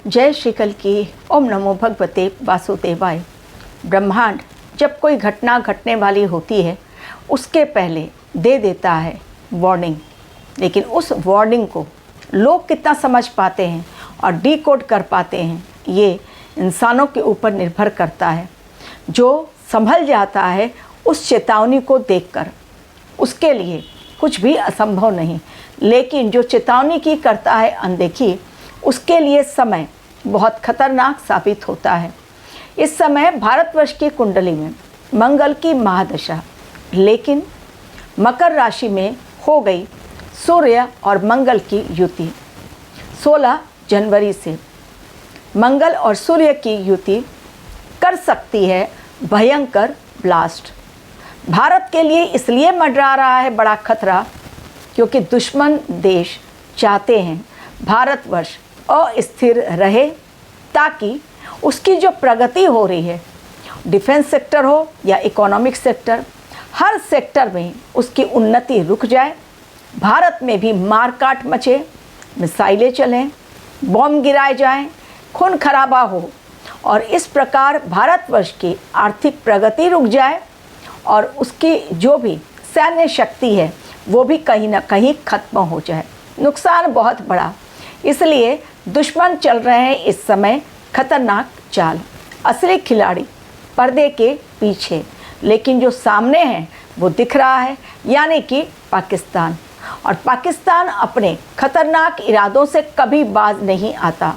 जय श्री कल की। ओम नमो भगवते वासुदेवाय। ब्रह्मांड जब कोई घटना घटने वाली होती है उसके पहले दे देता है वार्निंग, लेकिन उस वार्निंग को लोग कितना समझ पाते हैं और डीकोड कर पाते हैं ये इंसानों के ऊपर निर्भर करता है। जो संभल जाता है उस चेतावनी को देखकर उसके लिए कुछ भी असंभव नहीं, लेकिन जो चेतावनी की करता है अनदेखी उसके लिए समय बहुत खतरनाक साबित होता है। इस समय भारतवर्ष की कुंडली में मंगल की महादशा, लेकिन मकर राशि में हो गई सूर्य और मंगल की युति। 16 जनवरी से मंगल और सूर्य की युति कर सकती है भयंकर ब्लास्ट। भारत के लिए इसलिए मंडरा रहा है बड़ा खतरा क्योंकि दुश्मन देश चाहते हैं भारतवर्ष अस्थिर रहे, ताकि उसकी जो प्रगति हो रही है, डिफेंस सेक्टर हो या इकोनॉमिक सेक्टर, हर सेक्टर में उसकी उन्नति रुक जाए। भारत में भी मारकाट मचे, मिसाइलें चलें, बॉम्ब गिराए जाएं, खून खराबा हो और इस प्रकार भारतवर्ष की आर्थिक प्रगति रुक जाए और उसकी जो भी सैन्य शक्ति है वो भी कहीं ना कहीं खत्म हो जाए। नुकसान बहुत बड़ा, इसलिए दुश्मन चल रहे हैं इस समय खतरनाक चाल। असली खिलाड़ी पर्दे के पीछे, लेकिन जो सामने है वो दिख रहा है, यानी कि पाकिस्तान। और पाकिस्तान अपने खतरनाक इरादों से कभी बाज नहीं आता।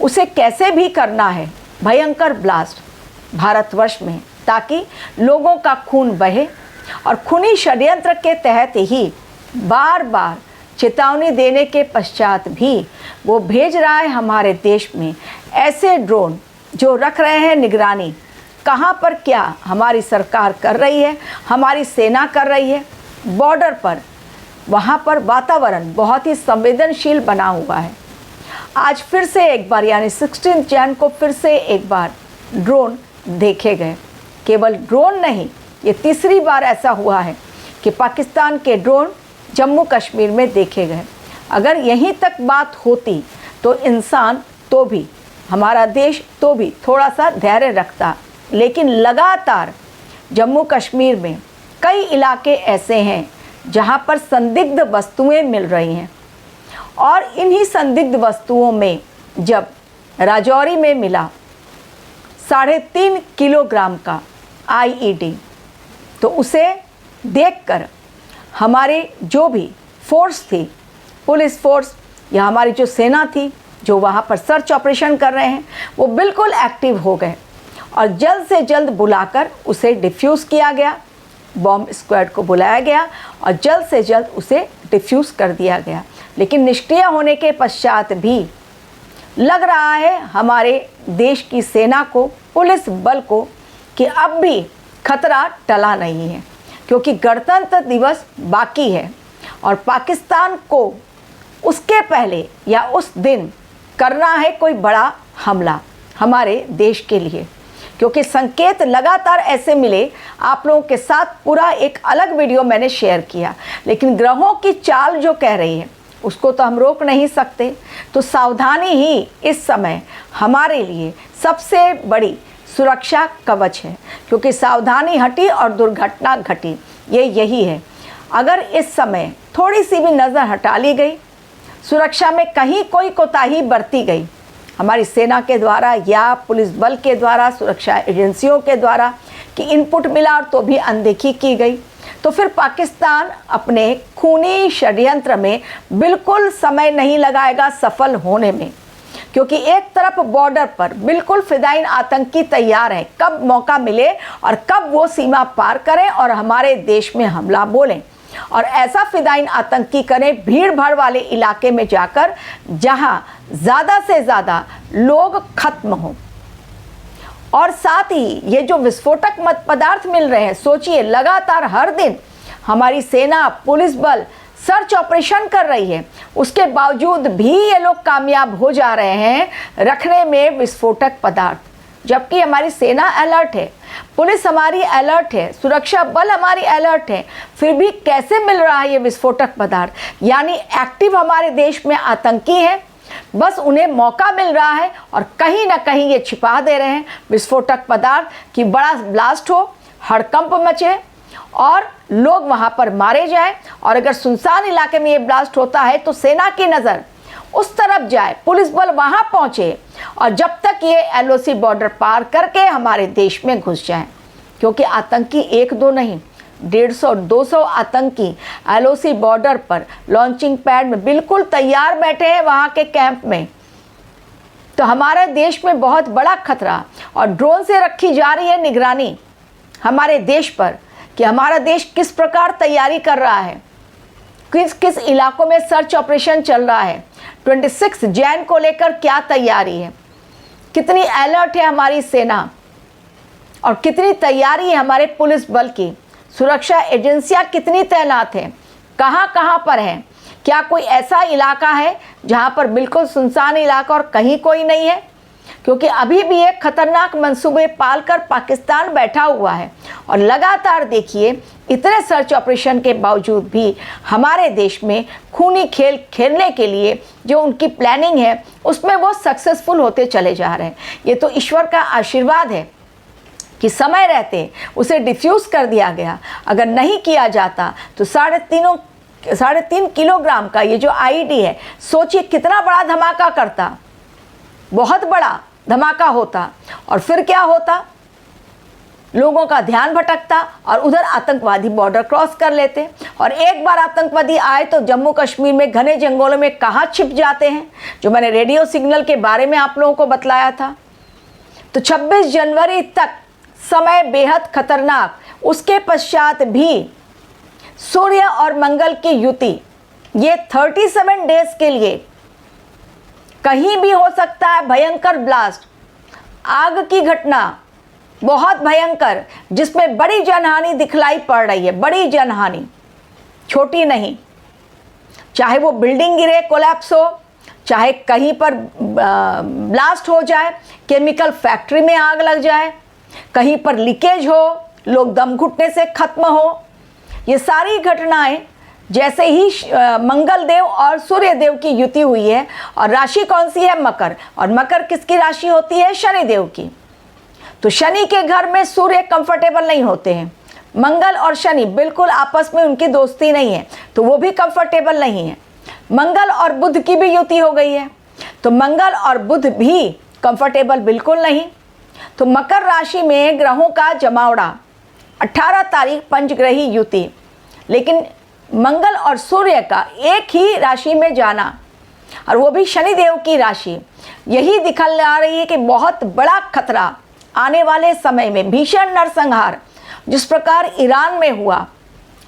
उसे कैसे भी करना है भयंकर ब्लास्ट भारतवर्ष में, ताकि लोगों का खून बहे। और खूनी षड्यंत्र के तहत ही बार बार चेतावनी देने के पश्चात भी वो भेज रहा है हमारे देश में ऐसे ड्रोन जो रख रहे हैं निगरानी, कहाँ पर क्या हमारी सरकार कर रही है, हमारी सेना कर रही है। बॉर्डर पर वहाँ पर वातावरण बहुत ही संवेदनशील बना हुआ है। आज फिर से एक बार यानी 16 जैन को फिर से एक बार ड्रोन देखे गए। केवल ड्रोन नहीं, ये तीसरी बार ऐसा हुआ है कि पाकिस्तान के ड्रोन जम्मू कश्मीर में देखे गए। अगर यहीं तक बात होती तो इंसान तो भी, हमारा देश तो भी थोड़ा सा धैर्य रखता, लेकिन लगातार जम्मू कश्मीर में कई इलाके ऐसे हैं जहां पर संदिग्ध वस्तुएं मिल रही हैं। और इन्हीं संदिग्ध वस्तुओं में जब राजौरी में मिला 3.5 किलोग्राम का IED, तो उसे देखकर हमारे जो भी फोर्स थी, पुलिस फोर्स या हमारी जो सेना थी जो वहाँ पर सर्च ऑपरेशन कर रहे हैं, वो बिल्कुल एक्टिव हो गए और जल्द से जल्द बुलाकर उसे डिफ्यूज़ किया गया। बॉम्ब स्क्वाड को बुलाया गया और जल्द से जल्द उसे डिफ्यूज़ कर दिया गया। लेकिन निष्क्रिय होने के पश्चात भी लग रहा है हमारे देश की सेना को, पुलिस बल को, कि अब भी खतरा टला नहीं है, क्योंकि गणतंत्र दिवस बाकी है और पाकिस्तान को उसके पहले या उस दिन करना है कोई बड़ा हमला हमारे देश के लिए। क्योंकि संकेत लगातार ऐसे मिले, आप लोगों के साथ पूरा एक अलग वीडियो मैंने शेयर किया, लेकिन ग्रहों की चाल जो कह रही है उसको तो हम रोक नहीं सकते। तो सावधानी ही इस समय हमारे लिए सबसे बड़ी सुरक्षा कवच है, क्योंकि सावधानी हटी और दुर्घटना घटी, यही है। अगर इस समय थोड़ी सी भी नज़र हटा ली गई, सुरक्षा में कहीं कोई कोताही बरती गई हमारी सेना के द्वारा या पुलिस बल के द्वारा, सुरक्षा एजेंसियों के द्वारा, कि इनपुट मिला और तो भी अनदेखी की गई, तो फिर पाकिस्तान अपने खूनी षड्यंत्र में बिल्कुल समय नहीं लगाएगा सफल होने में। क्योंकि एक तरफ बॉर्डर पर बिल्कुल फिदायीन आतंकी तैयार हैं, कब मौका मिले और कब वो सीमा पार करें और हमारे देश में हमला बोलें, और ऐसा फिदायीन आतंकी करें भीड़ भाड़ वाले इलाके में जाकर जहां ज़्यादा से ज़्यादा लोग खत्म हों। और साथ ही ये जो विस्फोटक मद पदार्थ मिल रहे हैं, सोचिए लगातार हर दिन हमारी सेना, पुलिस बल सर्च ऑपरेशन कर रही है, उसके बावजूद भी ये लोग कामयाब हो जा रहे हैं रखने में विस्फोटक पदार्थ। जबकि हमारी सेना अलर्ट है, पुलिस हमारी अलर्ट है, सुरक्षा बल हमारी अलर्ट है, फिर भी कैसे मिल रहा है ये विस्फोटक पदार्थ? यानी एक्टिव हमारे देश में आतंकी हैं बस उन्हें मौका मिल रहा है और कहीं ना कहीं ये छिपा दे रहे हैं विस्फोटक पदार्थ कि बड़ा ब्लास्ट हो, हड़कंप मचे और लोग वहाँ पर मारे जाएं। और अगर सुनसान इलाके में ये ब्लास्ट होता है तो सेना की नज़र उस तरफ जाए, पुलिस बल वहाँ पहुँचे और जब तक ये LOC बॉर्डर पार करके हमारे देश में घुस जाएं, क्योंकि आतंकी एक दो नहीं, 150-200 आतंकी LOC बॉर्डर पर लॉन्चिंग पैड में बिल्कुल तैयार बैठे हैं वहाँ के कैंप में। तो हमारे देश में बहुत बड़ा खतरा और ड्रोन से रखी जा रही है निगरानी हमारे देश पर कि हमारा देश किस प्रकार तैयारी कर रहा है, किस किस इलाकों में सर्च ऑपरेशन चल रहा है, 26 जैन को लेकर क्या तैयारी है, कितनी अलर्ट है हमारी सेना और कितनी तैयारी है हमारे पुलिस बल की, सुरक्षा एजेंसियां कितनी तैनात हैं, कहाँ कहाँ पर हैं, क्या कोई ऐसा इलाका है जहाँ पर बिल्कुल सुनसान इलाका और कहीं कोई नहीं है। क्योंकि अभी भी एक खतरनाक मंसूबे पालकर पाकिस्तान बैठा हुआ है और लगातार देखिए इतने सर्च ऑपरेशन के बावजूद भी हमारे देश में खूनी खेल खेलने के लिए जो उनकी प्लानिंग है उसमें वो सक्सेसफुल होते चले जा रहे हैं। ये तो ईश्वर का आशीर्वाद है कि समय रहते उसे डिफ्यूज़ कर दिया गया। अगर नहीं किया जाता तो 3.5 किलोग्राम का ये जो IED है, सोचिए कितना बड़ा धमाका करता, बहुत बड़ा धमाका होता। और फिर क्या होता, लोगों का ध्यान भटकता और उधर आतंकवादी बॉर्डर क्रॉस कर लेते। और एक बार आतंकवादी आए तो जम्मू कश्मीर में घने जंगलों में कहाँ छिप जाते हैं, जो मैंने रेडियो सिग्नल के बारे में आप लोगों को बतलाया था। तो 26 जनवरी तक समय बेहद खतरनाक, उसके पश्चात भी सूर्य और मंगल की युति, ये 37 डेज के लिए कहीं भी हो सकता है भयंकर ब्लास्ट, आग की घटना बहुत भयंकर, जिसमें बड़ी जनहानि दिखलाई पड़ रही है, बड़ी जनहानि, छोटी नहीं। चाहे वो बिल्डिंग गिरे, कोलैप्स हो, चाहे कहीं पर ब्लास्ट हो जाए, केमिकल फैक्ट्री में आग लग जाए, कहीं पर लीकेज हो, लोग दम घुटने से खत्म हो, ये सारी घटनाएं जैसे ही मंगल देव और सूर्य देव की युति हुई है। और राशि कौन सी है? मकर। और मकर किसकी राशि होती है? शनि देव की। तो शनि के घर में सूर्य कंफर्टेबल नहीं होते हैं, मंगल और शनि बिल्कुल आपस में उनकी दोस्ती नहीं है, तो वो भी कंफर्टेबल नहीं है। मंगल और बुध की भी युति हो गई है, तो मंगल और बुध भी कंफर्टेबल बिल्कुल नहीं। तो मकर राशि में ग्रहों का जमावड़ा, 18 तारीख पंचग्रही युति, लेकिन मंगल और सूर्य का एक ही राशि में जाना, और वो भी शनि देव की राशि, यही दिखला रही है कि बहुत बड़ा खतरा आने वाले समय में, भीषण नरसंहार जिस प्रकार ईरान में हुआ,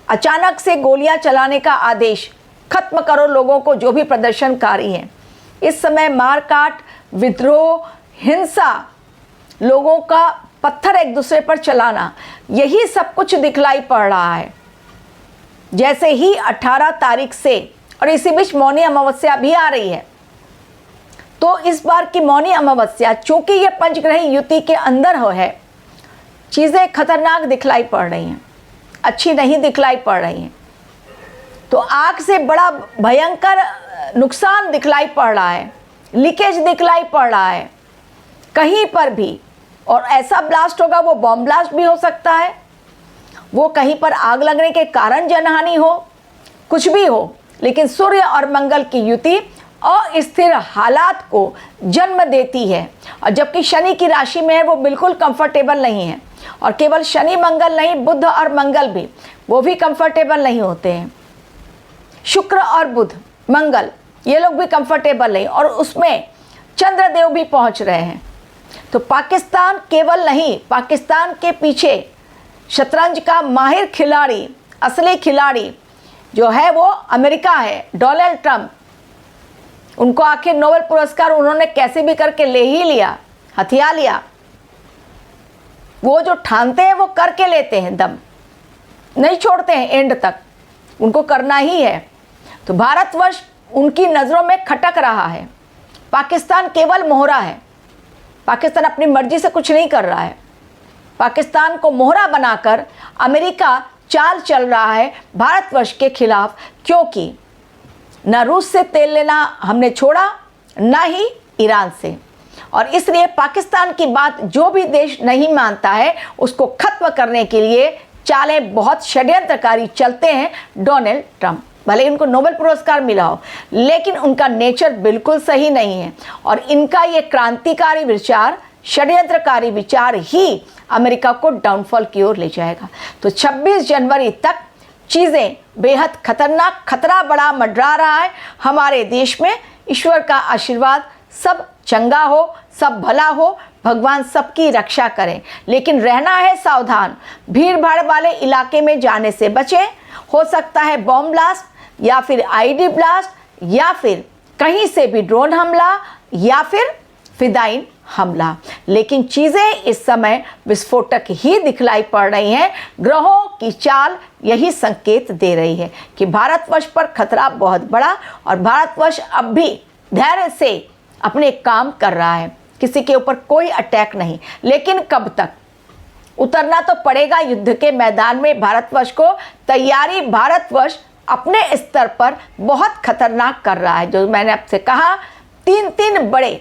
अचानक से गोलियां चलाने का आदेश, खत्म करो लोगों को जो भी प्रदर्शनकारी हैं। इस समय मारकाट, विद्रोह, हिंसा, लोगों का पत्थर एक दूसरे पर चलाना, यही सब कुछ दिखलाई पड़ रहा है। जैसे ही 18 तारीख से, और इसी बीच मौनी अमावस्या भी आ रही है, तो इस बार की मौनी अमावस्या चूंकि ये पंचग्रही युति के अंदर है, चीज़ें खतरनाक दिखलाई पड़ रही हैं, अच्छी नहीं दिखलाई पड़ रही हैं। तो आग से बड़ा भयंकर नुकसान दिखलाई पड़ रहा है, लीकेज दिखलाई पड़ रहा है कहीं पर भी, और ऐसा ब्लास्ट होगा, वो बॉम्ब ब्लास्ट भी हो सकता है, वो कहीं पर आग लगने के कारण जनहानि हो, कुछ भी हो। लेकिन सूर्य और मंगल की युति अस्थिर हालात को जन्म देती है, और जबकि शनि की राशि में है वो बिल्कुल कंफर्टेबल नहीं है। और केवल शनि मंगल नहीं, बुध और मंगल भी, वो भी कंफर्टेबल नहीं होते हैं। शुक्र और बुध, मंगल, ये लोग भी कंफर्टेबल नहीं, और उसमें चंद्रदेव भी पहुंच रहे हैं। तो पाकिस्तान केवल नहीं, पाकिस्तान के पीछे शतरंज का माहिर खिलाड़ी, असली खिलाड़ी जो है वो अमेरिका है, डोनाल्ड ट्रंप। उनको आखिर नोबेल पुरस्कार उन्होंने कैसे भी करके ले ही लिया, हथिया लिया। वो जो ठानते हैं वो करके लेते हैं, दम नहीं छोड़ते हैं एंड तक, उनको करना ही है। तो भारतवर्ष उनकी नज़रों में खटक रहा है, पाकिस्तान केवल मोहरा है। पाकिस्तान अपनी मर्जी से कुछ नहीं कर रहा है, पाकिस्तान को मोहरा बनाकर अमेरिका चाल चल रहा है भारतवर्ष के खिलाफ, क्योंकि न रूस से तेल लेना हमने छोड़ा ना ही ईरान से। और इसलिए पाकिस्तान की बात जो भी देश नहीं मानता है उसको खत्म करने के लिए चालें बहुत षड्यंत्रकारी चलते हैं डोनाल्ड ट्रंप। भले उनको नोबेल पुरस्कार मिला हो, लेकिन उनका नेचर बिल्कुल सही नहीं है और इनका ये क्रांतिकारी विचार, षड्यंत्रकारी विचार ही अमेरिका को डाउनफॉल की ओर ले जाएगा। तो 26 जनवरी तक चीज़ें बेहद खतरनाक, खतरा बड़ा मंडरा रहा है हमारे देश में। ईश्वर का आशीर्वाद, सब चंगा हो, सब भला हो, भगवान सबकी रक्षा करें, लेकिन रहना है सावधान। भीड़ भाड़ वाले इलाके में जाने से बचें। हो सकता है बॉम्ब ब्लास्ट या फिर आईडी ब्लास्ट या फिर कहीं से भी ड्रोन हमला या फिर फिदाइन हमला, लेकिन चीज़ें इस समय विस्फोटक ही दिखलाई पड़ रही हैं। ग्रहों की चाल यही संकेत दे रही है कि भारतवर्ष पर खतरा बहुत बड़ा, और भारतवर्ष अब भी धैर्य से अपने काम कर रहा है। किसी के ऊपर कोई अटैक नहीं, लेकिन कब तक? उतरना तो पड़ेगा युद्ध के मैदान में भारतवर्ष को। तैयारी भारतवर्ष अपने स्तर पर बहुत खतरनाक कर रहा है। जो मैंने आपसे कहा, 3 बड़े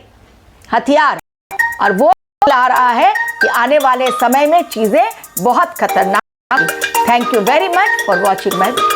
हथियार, और वो ला रहा है कि आने वाले समय में चीज़ें बहुत खतरनाक। Thank you very much for watching my video.